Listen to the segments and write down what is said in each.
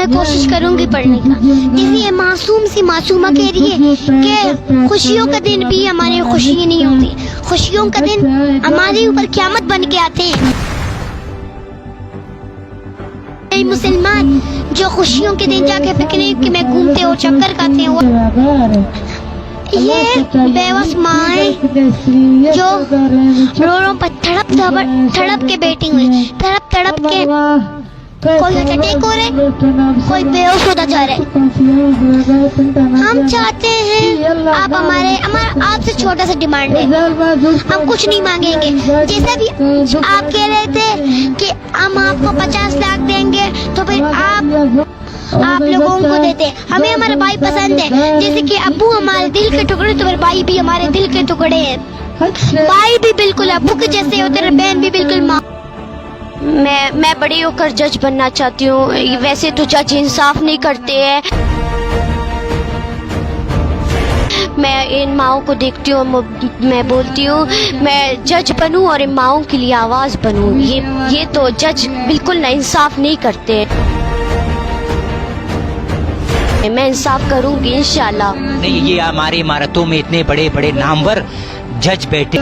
میں کوشش کروں گی پڑھنے کا. جیسے یہ معصوم سی معصومہ کہہ رہی ہے کہ خوشیوں کا دن بھی ہماری خوشی نہیں ہوتی, خوشیوں کا دن ہمارے اوپر قیامت بن کے آتے ہیں. مسلمان جو خوشیوں کے دن جا کے پکنک میں گھومتے اور چکر کھاتے ہیں, یہ بیوس مائیں جو رو رو پر تڑپ کے بیٹھی ہوئی, تڑپ کے کوئی اٹیک ہو رہے, کوئی بے ہوش ہوتا جا رہا ہے. ہم چاہتے ہیں آپ سے چھوٹا سا ڈیمانڈ ہے, ہم کچھ نہیں مانگیں گے. جیسا بھی آپ کہہ رہے تھے کہ ہم آپ کو 50 لاکھ دیں گے تو پھر آپ لوگوں کو دیتے. ہمیں ہمارا بھائی پسند ہے, جیسے کہ ابو ہمارے دل کے ٹکڑے تو پھر بھائی بھی ہمارے دل کے ٹکڑے ہیں. بھائی بھی بالکل ابو کے جیسے ہوتے ہیں, بہن بھی بالکل ماں. میں بڑی ہو کر جج بننا چاہتی ہوں. ویسے تو جج انصاف نہیں کرتے ہیں. میں ان ماؤں کو دیکھتی ہوں, میں بولتی ہوں میں جج بنوں اور ان ماؤں کے لیے آواز بنوں. یہ تو جج بالکل نہ انصاف نہیں کرتے. میں انصاف کروں گی انشاءاللہ. نہیں, یہ ہماری عمارتوں میں اتنے بڑے بڑے نامور جج بیٹھے.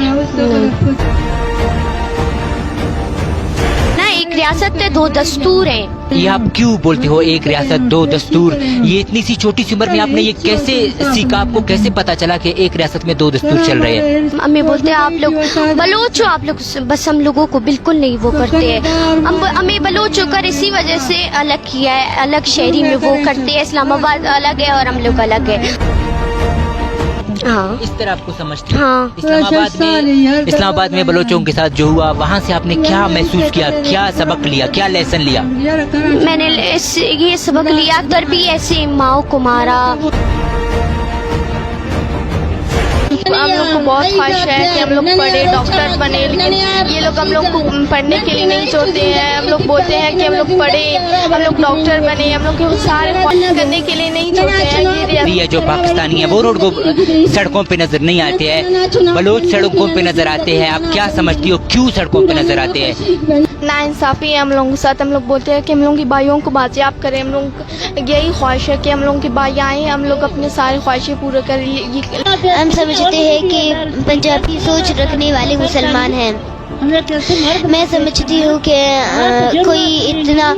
ایک ریاست میں 2 دستور ہیں. یہ آپ کیوں بولتے ہو ایک ریاست 2 دستور؟ یہ اتنی سی چھوٹی سی عمر میں آپ نے یہ کیسے سیکھا؟ آپ کو کیسے پتا چلا کہ ایک ریاست میں 2 دستور چل رہے ہیں؟ امی بولتے ہیں آپ لوگ بلوچ ہو, آپ لوگ بس ہم لوگوں کو بالکل نہیں وہ کرتے ہیں. ہمیں بلوچ ہو کر اسی وجہ سے الگ کیا ہے, الگ شہری میں وہ کرتے ہیں. اسلام آباد الگ ہے اور ہم لوگ الگ ہے. ہاں اس طرح آپ کو سمجھتے ہیں. ہاں. اسلام آباد میں بلوچوں کے ساتھ جو ہوا, وہاں سے آپ نے کیا محسوس کیا, کیا سبق لیا, کیا لیسن لیا؟ میں نے یہ سبق لیا اگر بھی ایسے ماؤں کو مارا. ہم لوگ کو بہت خواہش ہے کہ ہم لوگ پڑھے, ڈاکٹر بنے, لیکن یہ لوگ ہم لوگ کو پڑھنے کے لیے نہیں چھوڑتے ہیں. ہم لوگ بولتے ہیں کہ ہم لوگ پڑھے, ہم لوگ ڈاکٹر بنے, ہم لوگ کو سارے خواہش کرنے کے لیے نہیں چھوڑتے ہیں. یہ جو پاکستانی ہے وہ روڈ کو سڑکوں پہ نظر نہیں آتے ہیں, بلوچ سڑکوں پہ نظر آتے ہیں. آپ کیا سمجھتی ہو کیوں سڑکوں پہ نظر آتے ہیں؟ نا انصافی ہے ہم لوگوں کے ساتھ. ہم لوگ بولتے ہیں کہ ہم لوگوں کی بھائیوں کو بازیاب کریں. ہم لوگ یہی خواہش ہے کہ ہم لوگوں کی بھائی آئیں, ہم لوگ اپنے ساری خواہشیں پورے کریں. ہم سمجھتے ہیں کہ پنجابی سوچ رکھنے والے مسلمان ہیں. میں سمجھتی ہوں کہ کوئی اتنا